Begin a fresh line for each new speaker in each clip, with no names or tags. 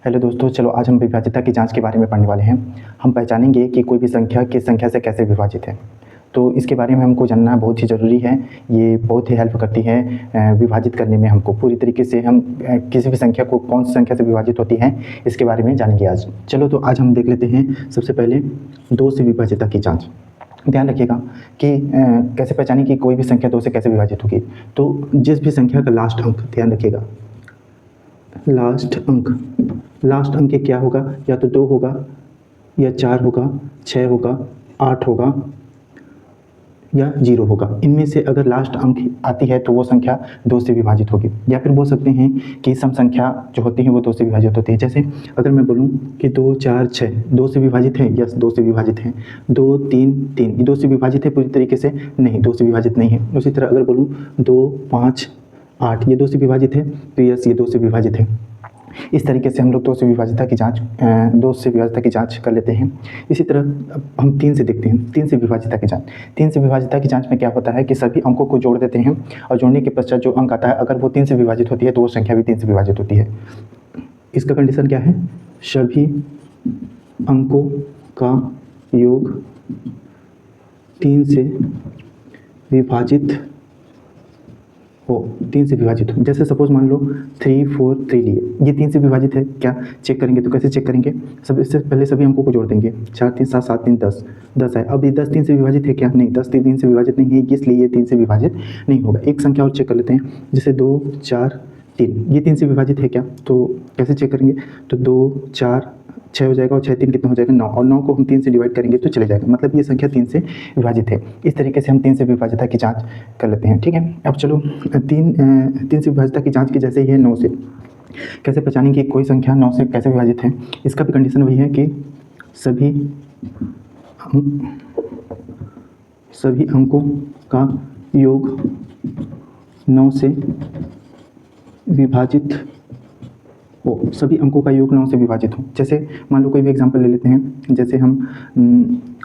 Hello दोस्तों, चलो आज हम विभाज्यता की जांच के बारे में पढ़ने वाले हैं। हम पहचानेंगे कि कोई भी संख्या किस संख्या से कैसे विभाजित है। तो इसके बारे में हमको जानना बहुत ही ज़रूरी है। ये बहुत ही हेल्प करती है विभाजित करने में हमको। पूरी तरीके से हम किसी भी संख्या को कौन सी संख्या से विभाजित होती है इसके बारे में जानेंगे आज। चलो तो आज हम देख लेते हैं सबसे पहले 2 से विभाज्यता की जाँच। ध्यान रखिएगा कि कैसे पहचानें कि कोई भी संख्या 2 से कैसे विभाजित होगी। तो जिस भी संख्या का लास्ट अंक, ध्यान रखिएगा, लास्ट अंक क्या होगा, या तो 2 होगा या 4 होगा, 6 होगा, 8 होगा या 0 होगा। इनमें से अगर लास्ट अंक आती है तो वो संख्या 2 से विभाजित होगी। या फिर बोल सकते हैं कि सम संख्या जो होती है वो 2 से विभाजित होती है। जैसे अगर मैं बोलूँ कि 2, 4, 6 2 से विभाजित है, यस 2 से विभाजित है। 2, 3, 3 ये 2 से विभाजित है पूरी तरीके से? नहीं, 2 से विभाजित नहीं है। उसी तरह अगर बोलूँ 2, 5, 8 ये 2 से विभाजित है तो यस ये 2 से विभाजित है। इस तरीके से हम लोग 2 से विभाज्यता की जांच कर लेते हैं। इसी तरह हम 3 से देखते हैं, 3 से विभाज्यता की जांच। 3 से विभाज्यता की जांच में क्या होता है कि सभी अंकों को जोड़ देते हैं और जोड़ने के पश्चात जो अंक आता है अगर वो 3 से विभाजित होती है तो वो संख्या भी 3 से विभाजित होती है। इसका कंडीशन क्या है? सभी अंकों का योग 3 से विभाजित हो, 3 से विभाजित हो। जैसे सपोज मान लो 3, 4, 3 लिए, ये 3 से विभाजित है क्या? चेक करेंगे तो कैसे चेक करेंगे? इससे पहले सभी अंकों को जोड़ देंगे। 4, 3, 7, 7, 3, 10, 10 है। अब ये 10 3 से विभाजित है क्या? नहीं, 10 3 से विभाजित नहीं है, इसलिए ये 3 से विभाजित नहीं होगा। एक संख्या और चेक कर लेते हैं, जैसे 2, 4, 3 ये 3 से विभाजित है क्या? तो कैसे चेक करेंगे? तो 2, 4, 6 हो जाएगा और 6, 3 कितना हो जाएगा? 9, और 9 को हम 3 से डिवाइड करेंगे तो चले जाएगा, मतलब ये संख्या 3 से विभाजित है। इस तरीके से हम 3 से विभाज्यता की जांच कर लेते हैं। ठीक है, अब चलो 3 से विभाज्यता की जांच की जैसे ही है 9 से कैसे पहचानेंगे कि कोई संख्या 9 से कैसे विभाजित है। इसका भी कंडीशन वही है कि सभी अंकों का योग 9 से विभाजित हो, सभी अंकों का योग 9 से विभाजित हो। जैसे मान लो कोई भी एग्जांपल ले लेते हैं, जैसे हम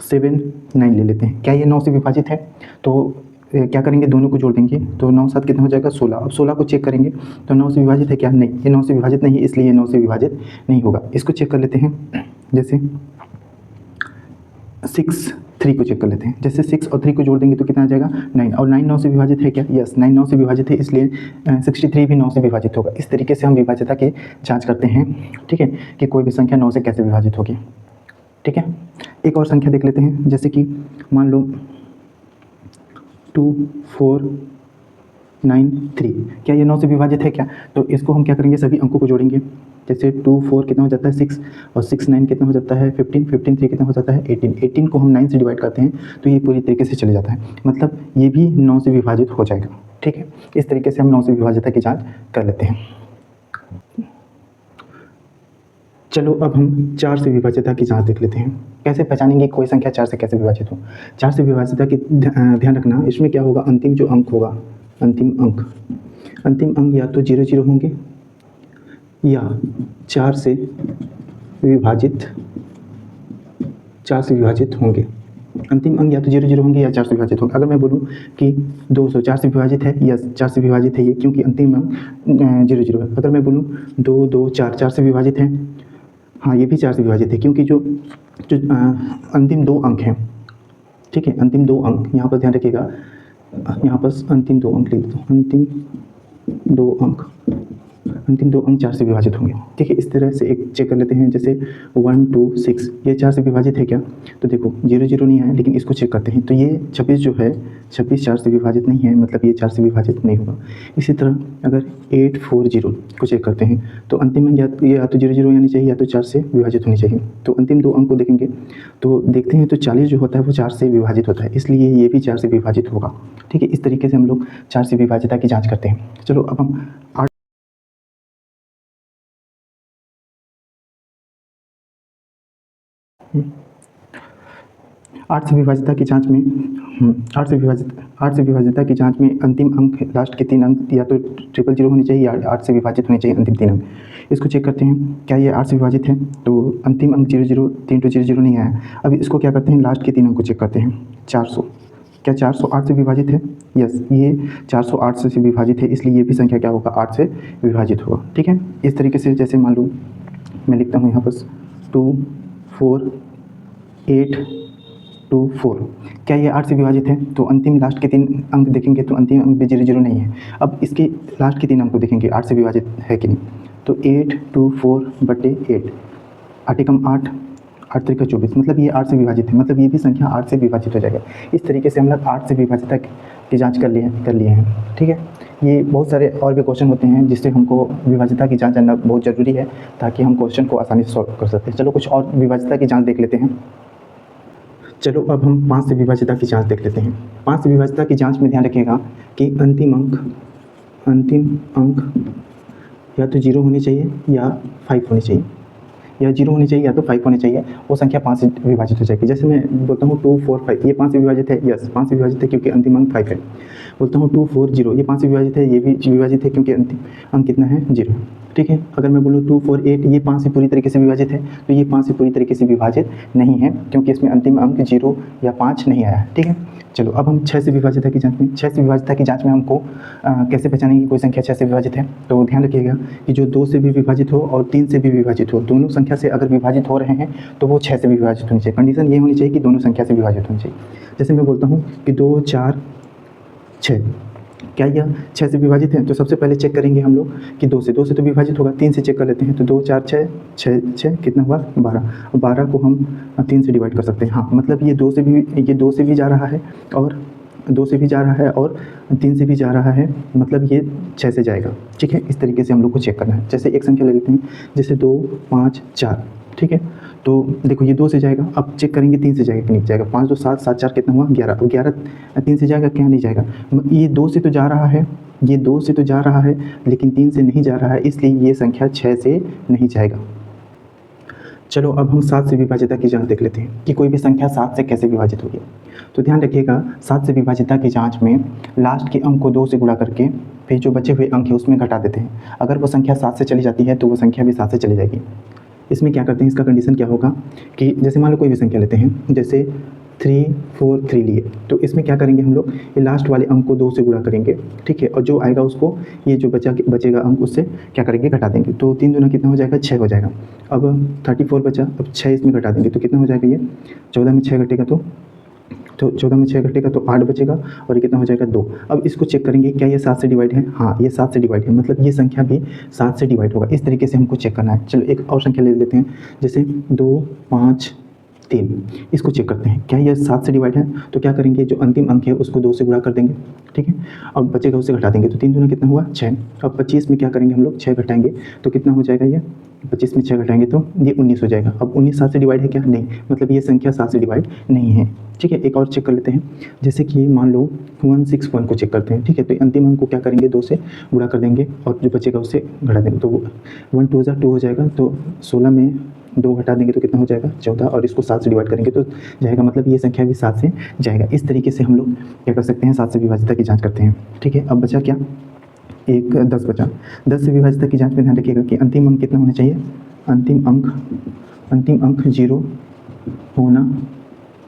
7, 9 ले लेते हैं। क्या ये 9 से विभाजित है? तो क्या करेंगे, दोनों को जोड़ देंगे तो 9 7 कितना हो जाएगा? 16। अब 16 को चेक करेंगे तो 9 से विभाजित है क्या? नहीं, ये 9 से विभाजित नहीं है, इसलिए ये 9 से विभाजित नहीं होगा। इसको चेक कर लेते हैं, जैसे 6, 3 को चेक कर लेते हैं। जैसे 6 और 3 को जोड़ देंगे तो कितना आ जाएगा? 9, और 9 9 से विभाजित है क्या? यस, 9 9 से विभाजित है, इसलिए 63 भी 9 से विभाजित होगा। इस तरीके से हम विभाज्यता की जांच करते हैं। ठीक है, कि कोई भी संख्या 9 से कैसे विभाजित होगी। ठीक है, एक और संख्या देख लेते हैं, जैसे कि मान लो 2, 4, 9, 3 क्या ये 9 से विभाजित है क्या? तो इसको हम क्या करेंगे, सभी अंकों को जोड़ेंगे। जैसे 2, 4 कितना हो जाता है? 6, और 6, 9 कितना हो जाता है? 15, 15, 3 कितना हो जाता है? 18, 18 को हम 9 से डिवाइड करते हैं तो ये पूरी तरीके से चले जाता है, मतलब ये भी 9 से विभाजित हो जाएगा। ठीक है, इस तरीके से हम 9 से विभाज्यता की जाँच कर लेते हैं। चलो अब हम 4 से विभाज्यता की जांच देख लेते हैं। कैसे पहचानेंगे कोई संख्या 4 से कैसे विभाजित हो। 4 से विभाज्यता की ध्यान रखना, इसमें क्या होगा, अंतिम जो अंक होगा, अंतिम अंक या तो 0 0 होंगे या 4 से विभाजित होंगे। अंतिम अंक या तो 0 0 होंगे या 4 से विभाजित होंगे। अगर मैं बोलूँ कि 200 4 से विभाजित है, यस 4 से विभाजित है ये, क्योंकि अंतिम अंक 0 0 है। अगर मैं बोलूँ 2 2 4 4 से विभाजित है, हाँ ये भी 4 से विभाजित है, क्योंकि जो अंतिम 2 अंक हैं। ठीक है, अंतिम 2 अंक यहाँ पर ध्यान रखिएगा, यहाँ पर अंतिम 2 अंक लिख देता हूँ, अंतिम 2 अंक 4 से विभाजित होंगे। ठीक है, इस तरह से एक चेक कर लेते हैं, जैसे 1 2 6 ये 4 से विभाजित है क्या? तो देखो 0 0 नहीं आया, लेकिन इसको चेक करते हैं तो ये 26 जो है, 26 4 से विभाजित नहीं है, मतलब ये 4 से विभाजित नहीं होगा। इसी तरह अगर 840 को चेक करते हैं तो अंतिम अंक या तो 0 0 आनी चाहिए या तो 4 से विभाजित होनी चाहिए। तो अंतिम 2 अंक को देखेंगे तो देखते हैं तो 40 जो होता है वो 4 से विभाजित होता है, इसलिए ये भी 4 से विभाजित होगा। ठीक है, इस तरीके से हम लोग 4 से विभाज्यता की जाँच करते हैं। चलो अब हम 8 से विभाज्यता की जांच में 8 से विभाज्यता की जांच में अंतिम अंक, लास्ट के 3 अंक या तो 000 होने चाहिए या 8 से विभाजित होने चाहिए अंतिम 3 अंक। इसको चेक करते हैं, क्या ये 8 से विभाजित है? तो अंतिम अंक 00 3 to 00 नहीं आया। अब इसको क्या करते हैं, लास्ट के 3 अंक को चेक करते हैं। 400 क्या 408 से विभाजित है? यस, ये 408 से विभाजित है, इसलिए ये भी संख्या क्या होगा, 8 से विभाजित होगा। ठीक है, इस तरीके से जैसे मान लो मैं लिखता हूँ यहाँ पर 2 4 8 2 4। क्या ये 8 से विभाजित है? तो अंतिम लास्ट के 3 अंक देखेंगे तो अंतिम अंक भी 0 0 नहीं है। अब इसके लास्ट के 3 अंक को देखेंगे 8 से विभाजित है कि नहीं। तो 8 2 4/8, 8 एकम 8, 8 त्रिका 24, मतलब ये 8 से विभाजित है, मतलब ये भी संख्या 8 से विभाजित हो जाएगा। इस तरीके से हम लोग 8 से विभाजित की जाँच कर लिए हैं। ठीक है, ये बहुत सारे और भी क्वेश्चन होते हैं जिससे हमको विभाज्यता की जाँच जानना बहुत ज़रूरी है ताकि हम क्वेश्चन को आसानी से सॉल्व कर सकते हैं। चलो कुछ और विभाज्यता की जाँच देख लेते हैं। चलो अब हम 5 से विभाज्यता की जाँच देख लेते हैं। 5 से विभाज्यता की जाँच में ध्यान रखिएगा कि अंतिम अंक या तो 0 होने चाहिए या 5 होने चाहिए, या 0 होनी चाहिए या तो 5 होने चाहिए, वो संख्या 5 से विभाजित हो जाएगी। जैसे मैं बोलता हूँ 2 4 5, ये 5 से विभाजित है, यस 5 से विभाजित है क्योंकि अंतिम अंक 5 है। बोलता हूँ 2 4 0, ये 5 से विभाजित है, ये भी विभाजित है क्योंकि अंतिम अंक कितना है 0। ठीक है, अगर मैं बोलूँ 2 4 8, ये 5 से पूरी तरीके से विभाजित है, तो ये 5 से पूरी तरीके से विभाजित नहीं है क्योंकि इसमें अंतिम अंक 0 या 5 नहीं आया है। ठीक है, चलो अब हम 6 से विभाज्यता की जाँच में 6 से विभाज्यता की जाँच में हमको कैसे पहचानेंगे कि कोई संख्या 6 से विभाजित है। तो ध्यान रखिएगा कि जो 2 से भी विभाजित हो और 3 से भी विभाजित हो, दोनों संख्या से अगर विभाजित हो रहे हैं तो वो 6 से भी विभाजित होनी चाहिए। कंडीशन ये होनी चाहिए कि दोनों संख्या से विभाजित होनी चाहिए। जैसे मैं बोलता हूँ कि 2 4 6, क्या यह 6 से विभाजित है? तो सबसे पहले चेक करेंगे हम लोग कि 2 से तो विभाजित होगा, 3 से चेक कर लेते हैं। तो 2 4 6 6 6 कितना हुआ 12, और 12 को हम 3 से डिवाइड कर सकते हैं। हाँ, मतलब ये 2 से भी जा रहा है और 2 से भी जा रहा है और 3 से भी जा रहा है, मतलब ये 6 से जाएगा। ठीक है, इस तरीके से हम लोग को चेक करना है। जैसे एक संख्या ले लेते हैं, जैसे 2 5 4, ठीक है, तो देखो ये 2 से जाएगा, अब चेक करेंगे 3 से जाएगा कि नहीं जाएगा। 5 2 7 7 4 कितना हुआ 11, अब 11 3 से जाएगा क्या? नहीं जाएगा। ये 2 से तो जा रहा है, ये 2 से तो जा रहा है लेकिन 3 से नहीं जा रहा है, इसलिए ये संख्या 6 से नहीं जाएगा। चलो अब हम 7 से विभाज्यता की जाँच देख लेते हैं कि कोई भी संख्या 7 से कैसे विभाजित होगी। तो ध्यान रखिएगा 7 से विभाज्यता की जाँच में लास्ट के अंक को 2 से गुणा करके फिर जो बचे हुए अंक है उसमें घटा देते हैं। अगर वो संख्या 7 से चली जाती है तो वो संख्या भी 7 से चली जाएगी। इसमें क्या करते हैं, इसका कंडीशन क्या होगा कि जैसे मान लो कोई भी संख्या लेते हैं, जैसे 3 4 3 लिए, तो इसमें क्या करेंगे हम लोग, ये लास्ट वाले अंक को 2 से गुणा करेंगे। ठीक है, और जो आएगा उसको ये जो बचेगा अंक उससे क्या करेंगे, घटा देंगे। तो 3 दूना कितना हो जाएगा 6 हो जाएगा। अब 34 बचा, अब 6 इसमें घटा देंगे तो कितना हो जाएगा, ये 14 में 6 घटेगा तो 14 में 6 घटेगा तो 8 बचेगा और ये कितना हो जाएगा 2। अब इसको चेक करेंगे क्या ये 7 से डिवाइड है। हाँ, ये 7 से डिवाइड है, मतलब ये संख्या भी 7 से डिवाइड होगा। इस तरीके से हमको चेक करना है। चलो एक और संख्या ले लेते हैं, जैसे 2 5 3, इसको चेक करते हैं क्या ये 7 से डिवाइड है। तो क्या करेंगे, जो अंतिम अंक है उसको 2 से गुणा कर देंगे। ठीक है, अब बचेगा उससे घटा देंगे तो 3 दूना कितना हुआ 6। अब 25 में क्या करेंगे हम लोग, 6 घटाएंगे तो कितना हो जाएगा, ये 25 में 6 घटाएंगे तो ये 19 हो जाएगा। अब 19 7 से डिवाइड है क्या, नहीं, मतलब ये संख्या 7 से डिवाइड नहीं है। ठीक है, एक और चेक कर लेते हैं, जैसे कि मान लो 161 को चेक करते हैं। ठीक है, तो अंतिम अंक को क्या करेंगे, 2 से गुणा कर देंगे और जो बचेगा उससे घटा देंगे तो 1 2 2 हो जाएगा। तो 16 में 2 घटा देंगे तो कितना हो जाएगा 14, और इसको 7 से डिवाइड करेंगे तो जाएगा, मतलब ये संख्या भी 7 से जाएगा। इस तरीके से हम लोग क्या कर सकते हैं, 7 से विभाज्यता की जाँच करते हैं। ठीक है, अब बचा क्या, एक 10 बचा। 10 से विभाज्यता की जाँच में ध्यान रखिएगा कि अंतिम अंक कितना होना चाहिए, अंतिम अंक 0 होना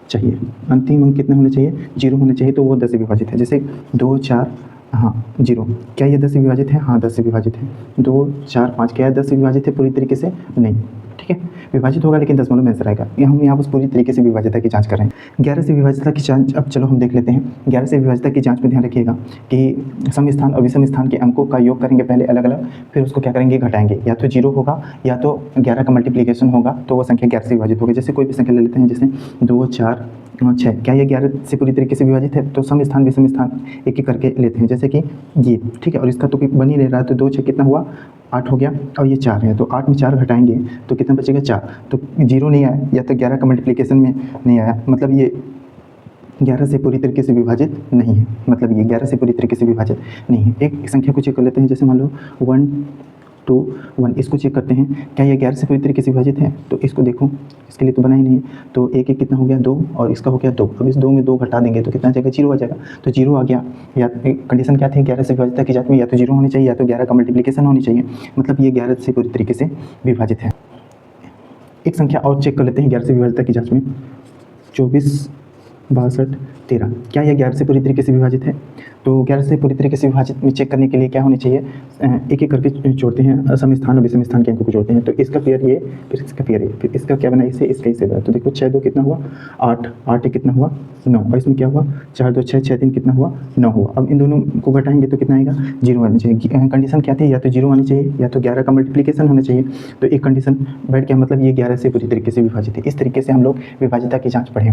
चाहिए। अंतिम अंक कितने होने चाहिए, 0 होने चाहिए, तो वो 10 से विभाजित है। जैसे 2 4 हाँ 0, क्या ये 10 से विभाजित है? हाँ 10 से विभाजित है। 2 4 5, क्या 10 से विभाजित है पूरी तरीके से? नहीं। ठीक है, विभाजित होगा लेकिन 10 में आंसर आएगा। हम यहाँ पर पूरी तरीके से विभाज्यता की जाँच कर रहे हैं। 11 से विभाज्यता की जाँच अब चलो हम देख लेते हैं। 11 से विभाज्यता की जाँच में ध्यान रखिएगा कि सम स्थान और विषम स्थान के अंकों का योग करेंगे पहले अलग अलग, फिर उसको क्या करेंगे, घटाएंगे। या तो 0 होगा या तो 11 का मल्टीप्लिकेशन होगा तो वो संख्या 11 से विभाजित होगी। जैसे कोई भी संख्या ले लेते हैं, जैसे 2 4 6, क्या ये 11 से पूरी तरीके से विभाजित है? तो सम स्थान विषम स्थान एक एक करके लेते हैं, जैसे कि ये। ठीक है, और इसका तो बन ही नहीं रहा है, तो 2 6 कितना हुआ 8 हो गया, और ये 4 है, तो 8 में 4 घटाएंगे तो कितना बचेगा 4। तो 0 नहीं आया, या तो 11 का मल्टीप्लिकेशन में नहीं आया, मतलब ये 11 से पूरी तरीके से विभाजित नहीं है, मतलब ये 11 से पूरी तरीके से विभाजित नहीं है। एक संख्या को चेक कर लेते हैं, जैसे मान लो 1 2 1, इसको चेक करते हैं क्या ये 11 से पूरी तरीके से विभाजित है। तो इसको देखो, इसके लिए तो बना ही नहीं है, तो एक कितना हो गया 2, और इसका हो गया 2। अब इस 2 में 2 घटा देंगे तो कितना आ जाएगा, 0 आ जाएगा। तो 0 आ गया। या कंडीशन क्या थी 11 से विभाजित की जाँच में, या तो 0 होनी चाहिए या तो 11 का मल्टीप्लिकेशन होनी चाहिए, मतलब ये 11 से पूरी तरीके से विभाजित है। एक संख्या और चेक कर लेते हैं 11 से विभाजित की जाँच में, 24 62 13। क्या यह 11 से पूरी तरीके से विभाजित है? तो 11 से पूरी तरीके से विभाजित में चेक करने के लिए क्या होनी चाहिए, एक एक करके जोड़ते हैं, सम स्थान और विषम स्थान के अंकों को जोड़ते हैं। तो इसका पेयर ये, फिर इसका पेयर ये, फिर इसका क्या बना, इससे इसका इससे बना। तो देखो 6 2 कितना हुआ 8, 8 1 कितना हुआ 9, और इसमें क्या हुआ 4 2 6, 6 3 कितना हुआ 9 हुआ। अब इन दोनों को घटाएंगे तो कितना आएगा 0 आना चाहिए। कंडीशन क्या थी, या तो 0 आनी चाहिए या तो 11 का मल्टीप्लिकेशन होना चाहिए। तो एक कंडीशन बैठ गया, मतलब ये 11 से पूरी तरीके से विभाजित है। इस तरीके से हम लोग विभाज्यता की जाँच पढ़ें।